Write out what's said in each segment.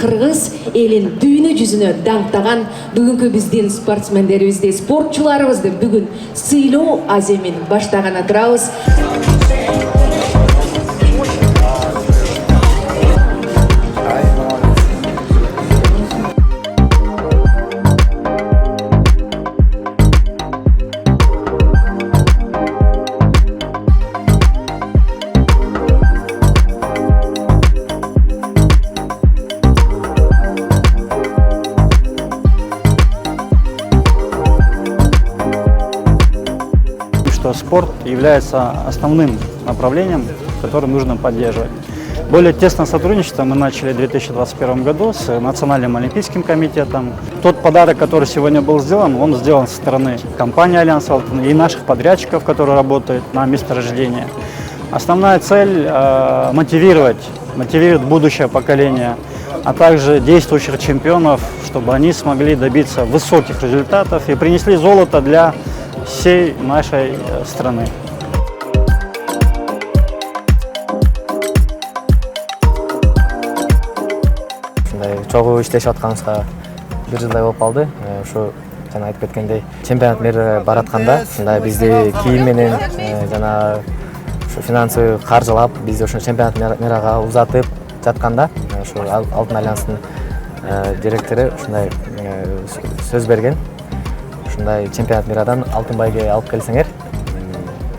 Кыргыз элин дүйнө жүзүнө даңктаган бүгүнкү биздин спортсмендерибизди, спортчуларыбызды бүгүн сыйлоо аземин баштаган турабыз. Что спорт является основным направлением, которым нужно поддерживать. Более тесное сотрудничество мы начали в 2021 году с Национальным олимпийским комитетом. Тот подарок, который сегодня был сделан, он сделан со стороны компании Альянс Алтын и наших подрядчиков, которые работают на месторождении. Основная цель мотивировать будущее поколение, а также действующих чемпионов, чтобы они смогли добиться высоких результатов и принесли золото для всей нашей страны. Чогуу иштешип атканыбызга бир жылдай болуп калды. Ушу жана айтып кеткендей, чемпионат мээрине баратканда ушундай бизди кийим менен жана финансовый каржылап, бизди ошо чемпионат мээрага узатып жатканда, ушу Алтын Альянстын директору ушундай сөз берген. Ушундай чемпионат мээрадан алтын байге алып келсеңер,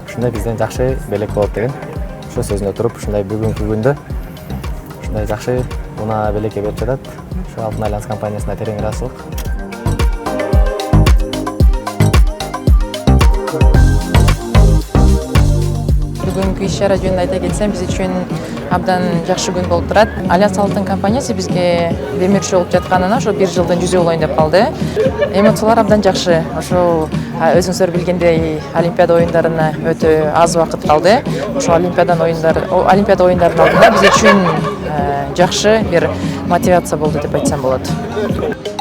ушундай бизден жакшы белек болот деген. Ошо сөзүнө туруп, ушундай бүгүнкү күндө ушундай жакшы мына белекке берип жатат. Ошо Алтын Альянс компаниясына терең ыраазычылык. Бүгүнкү иш-чара жөнүндө айта кетсем, биз үчүн абдан жакшы күн болуп турат. Альянс Алтын компаниясы бизге демирчи болуп жатканына ошо бир жылдын жүзү болоюн деп калды. Эмоциялар абдан жакшы. Ошо өзүңүздөр билгендей Олимпиада оюндарына өтө аз убакыт калды. Ошо Олимпиада оюндарынын алдында биз үчүн жакшы бир мотивация болду деп айтсам болот.